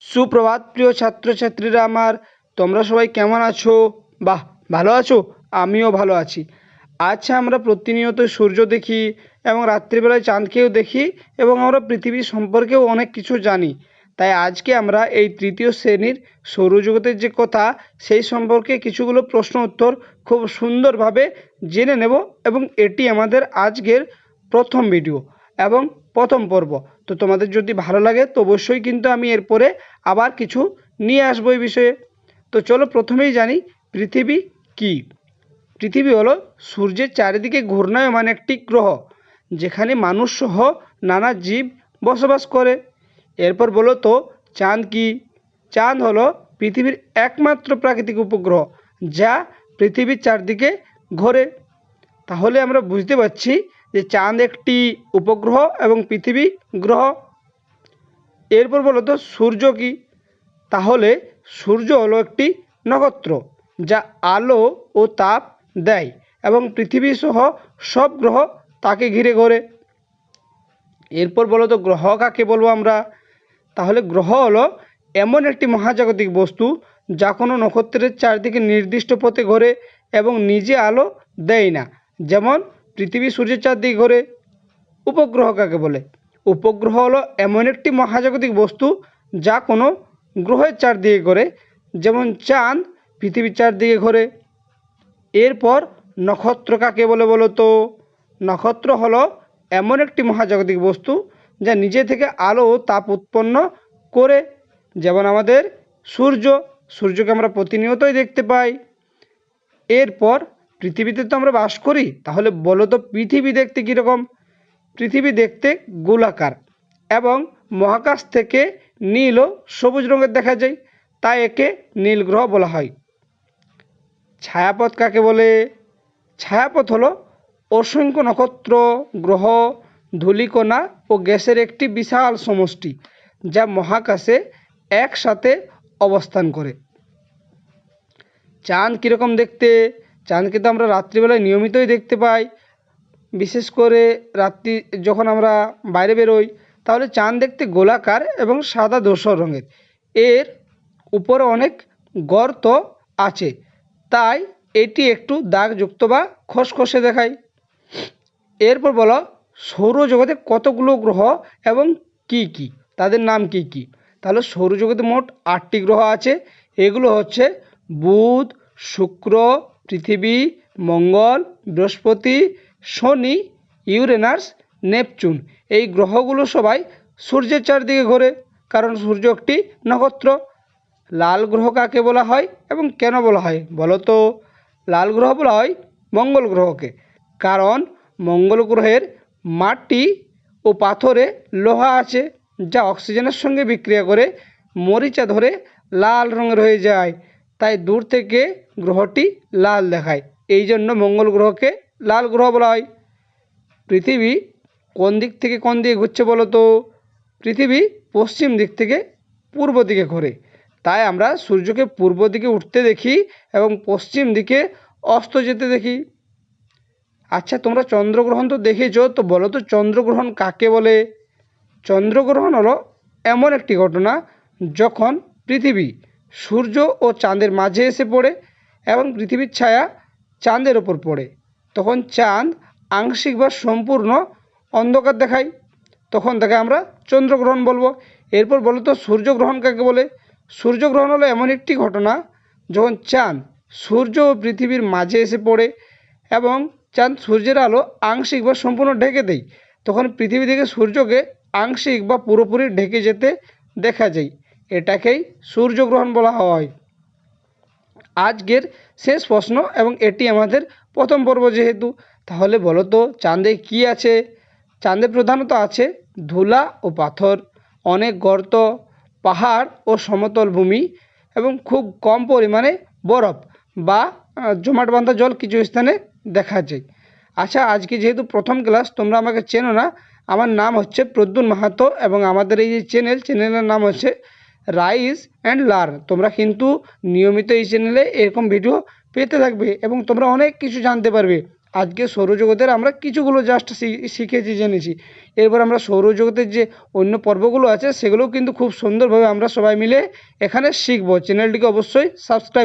সুপ্রভাত প্রিয় ছাত্রছাত্রীরা আমার, তোমরা সবাই কেমন আছো? বাহ, ভালো আছো? আমিও ভালো আছি। আচ্ছা, আমরা প্রতিনিয়ত সূর্য দেখি এবং রাত্রিবেলায় চাঁদকেও দেখি এবং আমরা পৃথিবী সম্পর্কেও অনেক কিছু জানি। তাই আজকে আমরা এই তৃতীয় শ্রেণীর সৌরজগতের যে কথা সেই সম্পর্কে কিছুগুলো প্রশ্ন উত্তর খুব সুন্দরভাবে জেনে নেব এবং এটি আমাদের আজকের প্রথম ভিডিও এবং প্রথম পর্ব। তো তোমাদের যদি ভালো লাগে তো অবশ্যই কিন্তু আমি এরপরে আবার কিছু নিয়ে আসবো এই বিষয়ে। তো চলো প্রথমেই জানি পৃথিবী কি। পৃথিবী হলো সূর্যের চারিদিকে ঘূর্ণায়মান একটি গ্রহ, যেখানে মানুষ সহ নানা জীব বসবাস করে। এরপর বলো তো চাঁদ কি। চাঁদ হলো পৃথিবীর একমাত্র প্রাকৃতিক উপগ্রহ যা পৃথিবীর চারদিকে ঘোরে। তাহলে আমরা বুঝতে পারছি যে চাঁদ একটি উপগ্রহ এবং পৃথিবী গ্রহ। এরপর বলো তো সূর্য কি। তাহলে সূর্য হলো একটি নক্ষত্র যা আলো ও তাপ দেয় এবং পৃথিবী সহ সব গ্রহ তাকে ঘিরে ঘোরে। এরপর বলো তো গ্রহ কাকে বলবো আমরা। তাহলে গ্রহ হলো এমন একটি মহাজাগতিক বস্তু যা কোনো নক্ষত্রের চারদিকে নির্দিষ্ট পথে ঘোরে এবং নিজে আলো দেয় না, যেমন পৃথিবী সূর্যের চারদিকে ঘোরে। উপগ্রহ কাকে বলে। উপগ্রহ হলো এমন একটি মহাজাগতিক বস্তু যা কোনো গ্রহের চারদিকে ঘোরে, যেমন চাঁদ পৃথিবীর চারদিকে ঘোরে। এরপর নক্ষত্র কাকে বলে বলো তো। নক্ষত্র হলো এমন একটি মহাজাগতিক বস্তু যা নিজে থেকে আলো ও তাপ উৎপন্ন করে, যেমন আমাদের সূর্য। সূর্যকে আমরা প্রতিনিয়তই দেখতে পাই। এরপর পৃথিবীতে তো আমরা বাস করি, তাহলে বলো তো পৃথিবী দেখতে কীরকম। পৃথিবী দেখতে গোলাকার এবং মহাকাশ থেকে নীল ও সবুজ রঙের দেখা যায়, তাই একে নীল গ্রহ বলা হয়। ছায়াপথ কাকে বলে। ছায়াপথ হলো অসংখ্য নক্ষত্র, গ্রহ, ধূলিকণা ও গ্যাসের একটি বিশাল সমষ্টি যা মহাকাশে একসাথে অবস্থান করে। চাঁদ কীরকম দেখতে। চাঁদকে তো আমরা রাত্রিবেলায় নিয়মিতই দেখতে পাই, বিশেষ করে রাত্রি যখন আমরা বাইরে বেরোই, তাহলে চাঁদ দেখতে গোলাকার এবং সাদা ধূসর রঙের। এর উপরে অনেক গর্ত আছে, তাই এটি একটু দাগযুক্ত বা খসখসে দেখায়। এরপর বলো সৌরজগতে কতগুলো গ্রহ এবং কি কি, তাদের নাম কি কি। তাহলে সৌরজগতে মোট 8টি গ্রহ আছে। এগুলো হচ্ছে বুধ, শুক্র, পৃথিবী, মঙ্গল, বৃহস্পতি, শনি, ইউরেনাস, নেপচুন। এই গ্রহগুলো সবাই সূর্যের চারদিকে ঘোরে, কারণ সূর্য একটি নক্ষত্র। লাল গ্রহ কাকে বলা হয় এবং কেন বলা হয় বলো তো। লাল গ্রহ বলা হয় মঙ্গল গ্রহকে, কারণ মঙ্গল গ্রহের মাটি ও পাথরে লোহা আছে যা অক্সিজেনের সঙ্গে বিক্রিয়া করে মরিচা ধরে লাল রঙের হয়ে যায়, তাই দূর থেকে গ্রহটি লাল দেখায়। এই জন্য মঙ্গল গ্রহকে লাল গ্রহ বলা হয়। পৃথিবী কোন দিক থেকে কোন দিকে ঘুরছে বলো তো। পৃথিবী পশ্চিম দিক থেকে পূর্ব দিকে ঘোরে, তাই আমরা সূর্যকে পূর্ব দিকে উঠতে দেখি এবং পশ্চিম দিকে অস্ত যেতে দেখি। আচ্ছা, তোমরা চন্দ্রগ্রহণ তো দেখেছো, তো বলো তো চন্দ্রগ্রহণ কাকে বলে। চন্দ্রগ্রহণ হলো এমন একটি ঘটনা যখন পৃথিবী সূর্য ও চাঁদের মাঝে এসে পড়ে এবং পৃথিবীর ছায়া চাঁদের ওপর পড়ে। তখন চাঁদ আংশিক বা সম্পূর্ণ অন্ধকার দেখায়, তখন তাকে আমরা চন্দ্রগ্রহণ বলবো। এরপর বলো তো সূর্যগ্রহণ কাকে বলে। সূর্যগ্রহণ হলো এমন একটি ঘটনা যখন চাঁদ সূর্য ও পৃথিবীর মাঝে এসে পড়ে এবং চাঁদ সূর্যের আলো আংশিক বা সম্পূর্ণ ঢেকে দেয়, তখন পৃথিবী থেকে সূর্যকে আংশিক বা পুরোপুরি ঢেকে যেতে দেখা যায়। এটাকেই সূর্যগ্রহণ বলা হয়। আজকের শেষ প্রশ্ন এবং এটি আমাদের প্রথম পর্ব যেহেতু, তাহলে বলো তো চাঁদে কি আছে। চাঁদে প্রধানত আছে ধুলা ও পাথর, অনেক গর্ত, পাহাড় ও সমতল ভূমি এবং খুব কম পরিমাণে বরফ বা জমাট বাঁধা জল কিছু স্থানে দেখা যায়। আচ্ছা, আজকে যেহেতু প্রথম ক্লাস, তোমরা আমাকে চেনো না। আমার নাম হচ্ছে প্রদ্যুৎ মাহাতো এবং আমাদের এই যে চ্যানেলের নাম হচ্ছে রাইজ অ্যান্ড লার্ন। তোমরা কিন্তু নিয়মিত এই চ্যানেলে এরকম ভিডিও পেতে থাকবে এবং তোমরা অনেক কিছু জানতে পারবে। আজকে সৌরজগতের আমরা কিছুগুলো জাস্ট শিখেছি, জেনেছি। এরপর আমরা সৌরজগতের যে অন্য পর্বগুলো আছে সেগুলোও কিন্তু খুব সুন্দরভাবে আমরা সবাই মিলে এখানে শিখব। চ্যানেলটিকে অবশ্যই সাবস্ক্রাইব